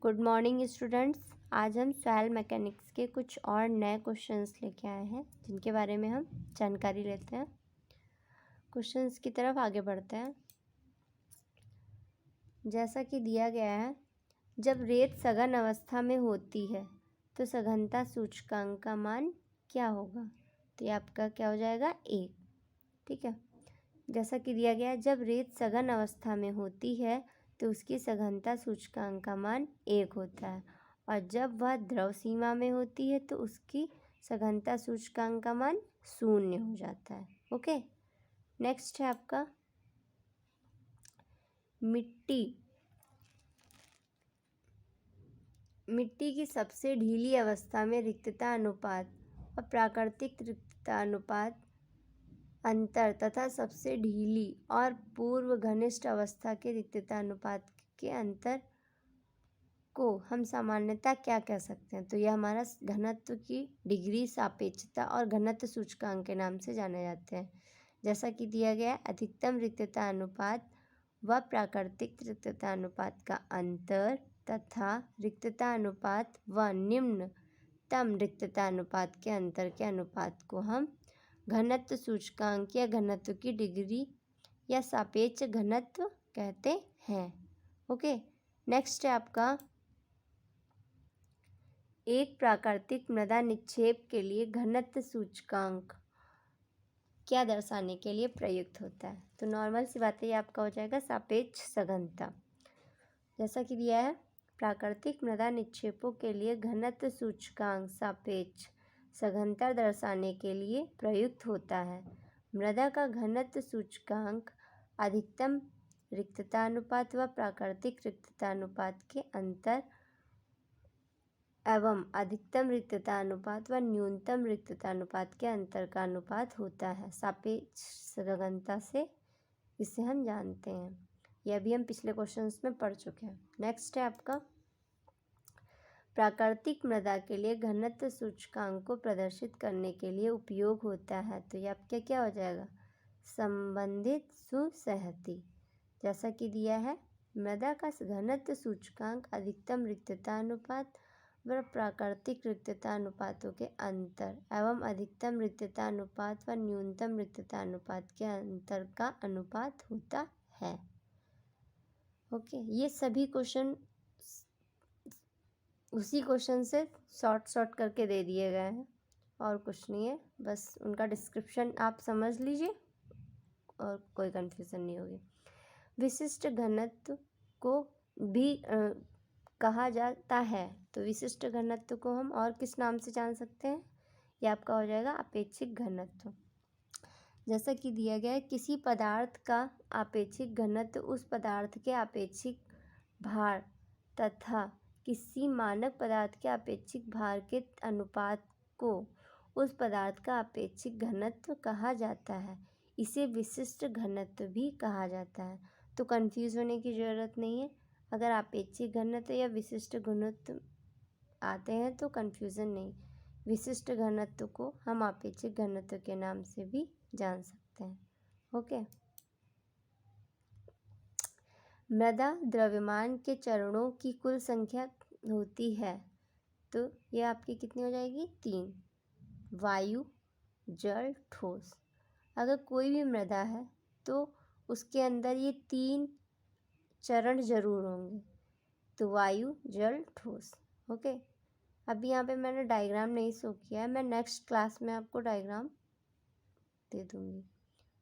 Good morning students. आज हम soil mechanics के कुछ और नए क्वेश्चंस लेके आए हैं जिनके बारे में हम जानकारी लेते हैं। क्वेश्चंस की तरफ आगे बढ़ते हैं। जैसा कि दिया गया है, जब रेत सघन अवस्था में होती है तो सघनता सूचकांक का मान क्या होगा? तो ये आपका क्या हो जाएगा? 1। ठीक है। जैसा कि दिया गया है, जब रेत सघन अवस्था में होती है तो उसकी सघनता सूचकांक का मान 1 होता है, और जब वह द्रव सीमा में होती है तो उसकी सघनता सूचकांक का मान 0 हो जाता है। ओके। नेक्स्ट है आपका मिट्टी की सबसे ढीली अवस्था में रिक्तता अनुपात और प्राकृतिक रिक्तता अनुपात अंतर तथा सबसे ढीली और पूर्व घनिष्ठ अवस्था के रिक्तता अनुपात के अंतर को हम सामान्यतः क्या कह सकते हैं? तो यह हमारा घनत्व की डिग्री, सापेक्षता और घनत्व सूचकांक के नाम से जाने जाते हैं। जैसा कि दिया गया है, अधिकतम रिक्तता अनुपात व प्राकृतिक रिक्तता अनुपात का अंतर तथा रिक्तता अनुपात व निम्नतम रिक्तता अनुपात के अंतर के अनुपात को हम घनत्व सूचकांक या घनत्व की डिग्री या सापेक्ष घनत्व कहते हैं। ओके। नेक्स्ट है आपका एक प्राकृतिक मृदा निक्षेप के लिए घनत्व सूचकांक क्या दर्शाने के लिए प्रयुक्त होता है? तो नॉर्मल सी बात है, ये आपका हो जाएगा सापेक्ष सघनता। जैसा कि दिया है, प्राकृतिक मृदा निक्षेपों के लिए घनत्व सूचकांक सापेक्ष सघनता दर्शाने के लिए प्रयुक्त होता है। मृदा का घनत्व सूचकांक अधिकतम रिक्तता अनुपात व प्राकृतिक रिक्तता अनुपात के अंतर एवं अधिकतम रिक्तता अनुपात व न्यूनतम रिक्तता अनुपात के अंतर का अनुपात होता है। सापेक्ष सघनता से इसे हम जानते हैं। यह भी हम पिछले क्वेश्चंस में पढ़ चुके हैं। नेक्स्ट है आपका प्राकृतिक मृदा के लिए घनत्व सूचकांक को प्रदर्शित करने के लिए उपयोग होता है। तो यह आपका क्या हो जाएगा? संबंधित सुसहती। जैसा कि दिया है, मृदा का घनत्व सूचकांक अधिकतम रिक्तता अनुपात व प्राकृतिक रिक्तता अनुपातों के अंतर एवं अधिकतम रिक्तता अनुपात व न्यूनतम रिक्तता अनुपात के अंतर का अनुपात होता है। ओके। ये सभी क्वेश्चन उसी क्वेश्चन से शॉर्ट करके दे दिए गए हैं और कुछ नहीं है, बस उनका डिस्क्रिप्शन आप समझ लीजिए और कोई कन्फ्यूज़न नहीं होगी। विशिष्ट घनत्व को भी कहा जाता है, तो विशिष्ट घनत्व को हम और किस नाम से जान सकते हैं? यह आपका हो जाएगा अपेक्षिक घनत्व। जैसा कि दिया गया है, किसी पदार्थ का आपेक्षिक घनत्व उस पदार्थ के आपेक्षिक भार तथा किसी मानक पदार्थ के आपेक्षिक भार के अनुपात को उस पदार्थ का आपेक्षिक घनत्व कहा जाता है। इसे विशिष्ट घनत्व भी कहा जाता है। तो कंफ्यूज होने की ज़रूरत नहीं है। अगर आपेक्षिक घनत्व या विशिष्ट घनत्व आते हैं तो कंफ्यूजन नहीं। विशिष्ट घनत्व को हम आपेक्षिक घनत्व के नाम से भी जान सकते हैं। ओके। मृदा द्रव्यमान के चरणों की कुल संख्या होती है, तो ये आपकी कितनी हो जाएगी? 3। वायु, जल, ठोस। अगर कोई भी मृदा है तो उसके अंदर ये 3 चरण जरूर होंगे, तो वायु, जल, ठोस। ओके। अभी यहाँ पे मैंने डायग्राम नहीं शो किया है, मैं नेक्स्ट क्लास में आपको डायग्राम दे दूँगी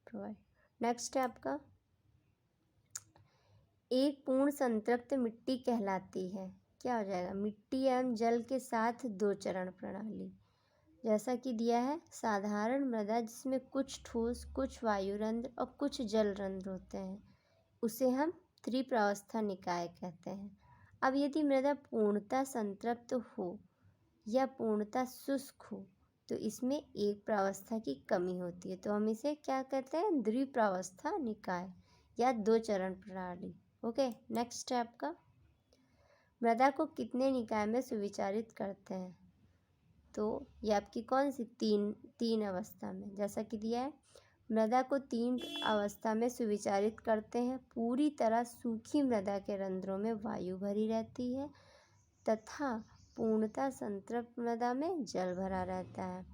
प्रोवाइड। नेक्स्ट है आपका एक पूर्ण संतृप्त मिट्टी कहलाती है। क्या हो जाएगा? मिट्टी एवं जल के साथ 2 चरण प्रणाली। जैसा कि दिया है, साधारण मृदा जिसमें कुछ ठोस, कुछ वायुरंध्र और कुछ जल रंध्र होते हैं, उसे हम त्रिप्रावस्था निकाय कहते हैं। अब यदि मृदा पूर्णतः संतृप्त हो या पूर्णतः शुष्क हो तो इसमें एक प्रावस्था की कमी होती है, तो हम इसे क्या कहते हैं? द्विप्रावस्था निकाय या 2 चरण प्रणाली। ओके। नेक्स्ट है आपका मृदा को कितने निकाय में सुविचारित करते हैं? तो ये आपकी कौन सी तीन अवस्था में। जैसा कि दिया है, मृदा को 3 अवस्था में सुविचारित करते हैं। पूरी तरह सूखी मृदा के रंध्रों में वायु भरी रहती है तथा पूर्णतः संतृप्त मृदा में जल भरा रहता है।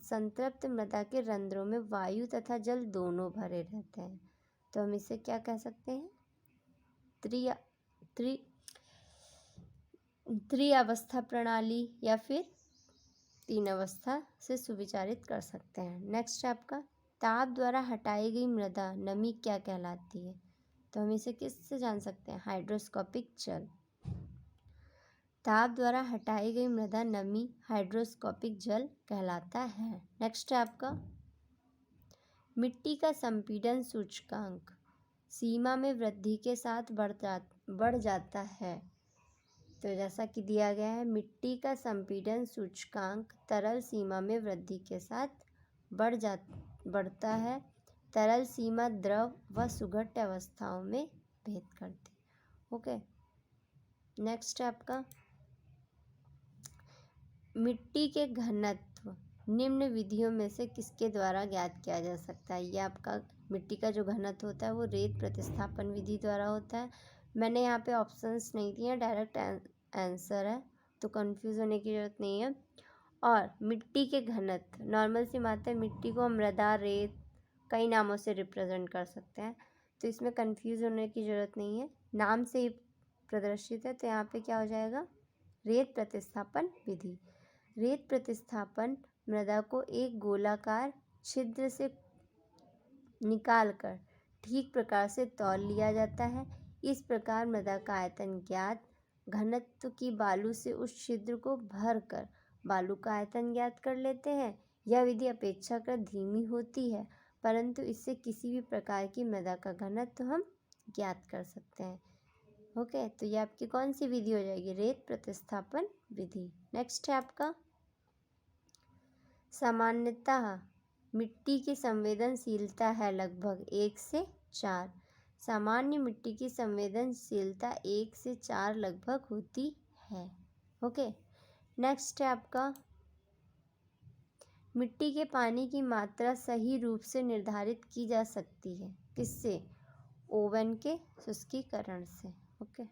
संतृप्त मृदा के रंध्रों में वायु तथा जल दोनों भरे रहते हैं। तो हम इसे क्या कह सकते हैं? त्रिअवस्था प्रणाली या फिर तीन अवस्था से सुविचारित कर सकते हैं। नेक्स्ट है आपका, ताप द्वारा हटाई गई मृदा नमी क्या कहलाती है? तो हम इसे किससे जान सकते हैं? हाइड्रोस्कोपिक जल। ताप द्वारा हटाई गई मृदा नमी हाइड्रोस्कोपिक जल कहलाता है। नेक्स्ट है आपका, मिट्टी का संपीड़न सूचकांक सीमा में वृद्धि के साथ बढ़ जाता है। तो जैसा कि दिया गया है, मिट्टी का संपीड़न सूचकांक तरल सीमा में वृद्धि के साथ बढ़ता है। तरल सीमा द्रव व सुघट्य अवस्थाओं में भेद करती है। ओके, नेक्स्ट है आपका, मिट्टी के घनत्व निम्न विधियों में से किसके द्वारा ज्ञात किया जा सकता है? ये आपका मिट्टी का जो घनत्व होता है वो रेत प्रतिस्थापन विधि द्वारा होता है। मैंने यहाँ पे ऑप्शंस नहीं दिए, डायरेक्ट आंसर है, तो कंफ्यूज होने की ज़रूरत नहीं है। और मिट्टी के घनत्व नॉर्मल सी बात है, मिट्टी को मृदा, रेत कई नामों से रिप्रेजेंट कर सकते हैं, तो इसमें कंफ्यूज होने की ज़रूरत नहीं है, नाम से ही प्रदर्शित है। तो यहाँ पे क्या हो जाएगा? रेत प्रतिस्थापन विधि। रेत प्रतिस्थापन मृदा को एक गोलाकार छिद्र से निकालकर ठीक प्रकार से तौल लिया जाता है। इस प्रकार मृदा का आयतन ज्ञात घनत्व की बालू से उस छिद्र को भरकर बालू का आयतन ज्ञात कर लेते हैं। यह विधि अपेक्षाकृत धीमी होती है, परंतु इससे किसी भी प्रकार की मृदा का घनत्व हम ज्ञात कर सकते हैं। ओके, तो ये आपकी कौन सी विधि हो जाएगी? रेत प्रतिस्थापन विधि। नेक्स्ट है आपका, सामान्यतः मिट्टी की संवेदनशीलता है लगभग 1 से 4। सामान्य मिट्टी की संवेदनशीलता 1 से 4 लगभग होती है। ओके, नेक्स्ट है आपका, मिट्टी के पानी की मात्रा सही रूप से निर्धारित की जा सकती है किससे? ओवन के शुष्कीकरण से। ओके,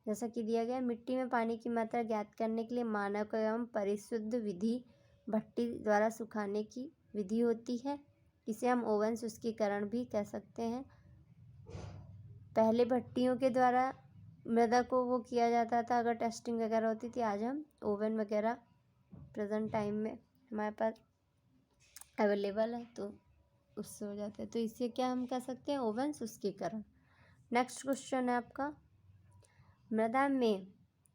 जैसा कि दिया गया, मिट्टी में पानी की मात्रा ज्ञात करने के लिए मानक एवं परिशुद्ध विधि भट्टी द्वारा सुखाने की विधि होती है। इसे हम ओवन शुष्कीकरण भी कह सकते हैं। पहले भट्टियों के द्वारा मृदा को वो किया जाता था अगर टेस्टिंग वगैरह होती थी। आज हम ओवन वगैरह प्रेजेंट टाइम में हमारे पास अवेलेबल है, तो उससे हो जाता है। तो इससे क्या हम कह सकते हैं? ओवन शुष्कीकरण। नेक्स्ट क्वेश्चन है आपका,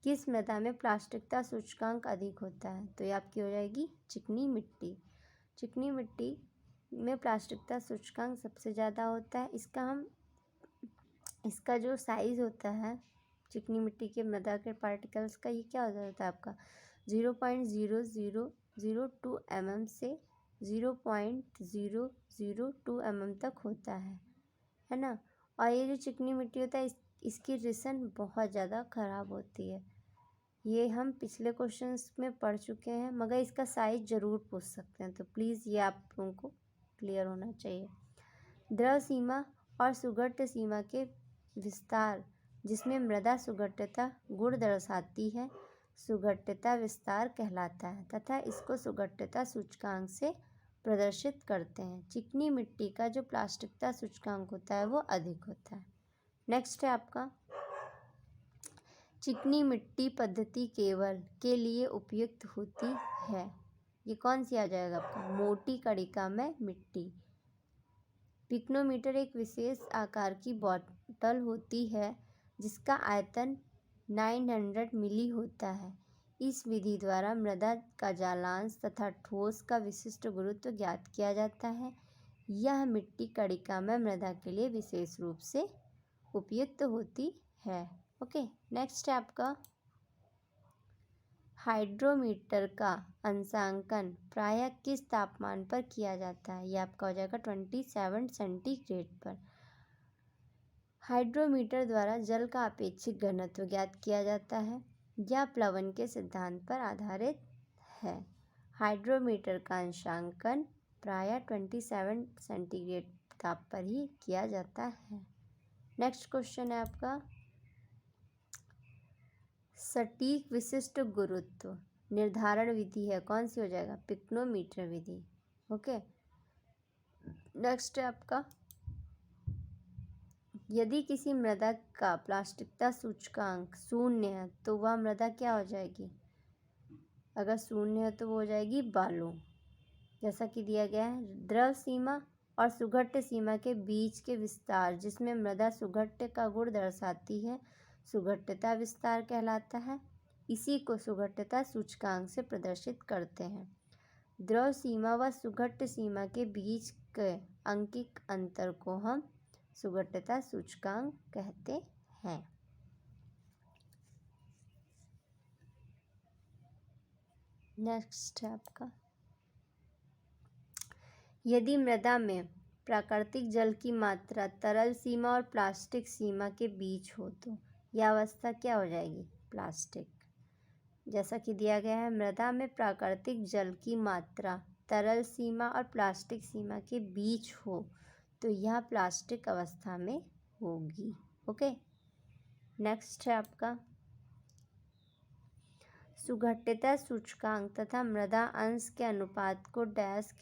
किस मृदा में प्लास्टिकता सूचकांक अधिक होता है? तो ये आपकी हो जाएगी चिकनी मिट्टी। चिकनी मिट्टी में प्लास्टिकता सूचकांक सबसे ज़्यादा होता है। इसका जो साइज़ होता है चिकनी मिट्टी के मृदा के पार्टिकल्स का, ये क्या हो जाता है आपका? 0.0002 mm से 0.002 mm तक होता है ना। और ये जो चिकनी मिट्टी होता है इसकी रिसन बहुत ज़्यादा ख़राब होती है। ये हम पिछले क्वेश्चंस में पढ़ चुके हैं, मगर इसका साइज ज़रूर पूछ सकते हैं, तो प्लीज़ ये आप लोगों को क्लियर होना चाहिए। द्रव सीमा और सुघट्य सीमा के विस्तार जिसमें मृदा सुघट्यता गुण दर्शाती है सुघट्यता विस्तार कहलाता है तथा इसको सुघट्यता सूचकांक से प्रदर्शित करते हैं। चिकनी मिट्टी का जो प्लास्टिकता सूचकांक होता है वो अधिक होता है। नेक्स्ट है आपका, चिकनी मिट्टी पद्धति केवल के लिए उपयुक्त होती है। ये कौन सी आ जाएगा आपका? मोटी कणिका में मिट्टी। पिक्नोमीटर एक विशेष आकार की बोतल होती है जिसका आयतन 900 मिली होता है। इस विधि द्वारा मृदा का जलांश तथा ठोस का विशिष्ट गुरुत्व ज्ञात किया जाता है। यह मिट्टी कणिका में मृदा के लिए विशेष रूप से उपयुक्त होती है। ओके, नेक्स्ट है आपका, हाइड्रोमीटर का अंशांकन प्रायः किस तापमान पर किया जाता है? यह आपका हो जाएगा 27 सेंटीग्रेड पर। हाइड्रोमीटर द्वारा जल का अपेक्षित घनत्व ज्ञात किया जाता है। यह प्लवन के सिद्धांत पर आधारित है। हाइड्रोमीटर का अंशांकन प्रायः 27 सेंटीग्रेड ताप पर ही किया जाता है। नेक्स्ट क्वेश्चन है आपका, सटीक विशिष्ट गुरुत्व निर्धारण विधि है, कौन सी हो जाएगा? पिक्नोमीटर विधि। ओके, नेक्स्ट है आपका, यदि किसी मृदा का प्लास्टिकता सूचकांक 0 है तो वह मृदा क्या हो जाएगी? अगर 0 है तो वो हो जाएगी बालू। जैसा कि दिया गया है, द्रव सीमा और सुघट्य सीमा के बीच के विस्तार जिसमें मृदा सुघट्य का गुण दर्शाती है सुघट्यता विस्तार कहलाता है। इसी को सुघट्यता सूचकांक से प्रदर्शित करते हैं। द्रव सीमा व सुघट्य सीमा के बीच के अंकिक अंतर को हम सुघट्यता सूचकांक कहते हैं। नेक्स्ट है आपका, यदि मृदा में प्राकृतिक जल की मात्रा तरल सीमा और प्लास्टिक सीमा के बीच हो तो यह अवस्था क्या हो जाएगी? प्लास्टिक। जैसा कि दिया गया है, मृदा में प्राकृतिक जल की मात्रा तरल सीमा और प्लास्टिक सीमा के बीच हो तो यह प्लास्टिक अवस्था में होगी। ओके, नेक्स्ट है आपका, सुघट्यता सूचकांक तथा मृदा अंश के अनुपात को डैश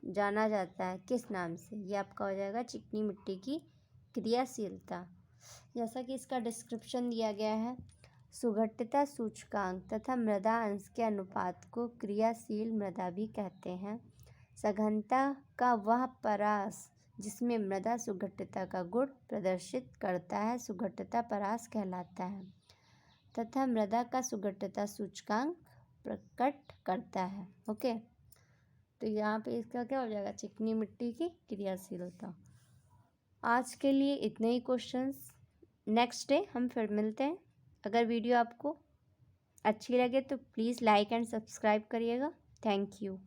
जाना जाता है, किस नाम से? ये आपका हो जाएगा चिकनी मिट्टी की क्रियाशीलता। जैसा कि इसका डिस्क्रिप्शन दिया गया है, सुघट्यता सूचकांक तथा मृदा अंश के अनुपात को क्रियाशील मृदा भी कहते हैं। सघनता का वह परास जिसमें मृदा सुघट्यता का गुण प्रदर्शित करता है सुघट्यता परास कहलाता है तथा मृदा का सुघट्यता सूचकांक प्रकट करता है। ओके, तो यहाँ पे इसका क्या हो जाएगा? चिकनी मिट्टी की क्रियाशीलता। आज के लिए इतने ही क्वेश्चंस, नेक्स्ट डे हम फिर मिलते हैं। अगर वीडियो आपको अच्छी लगे तो प्लीज़ लाइक एंड सब्सक्राइब करिएगा। Thank you.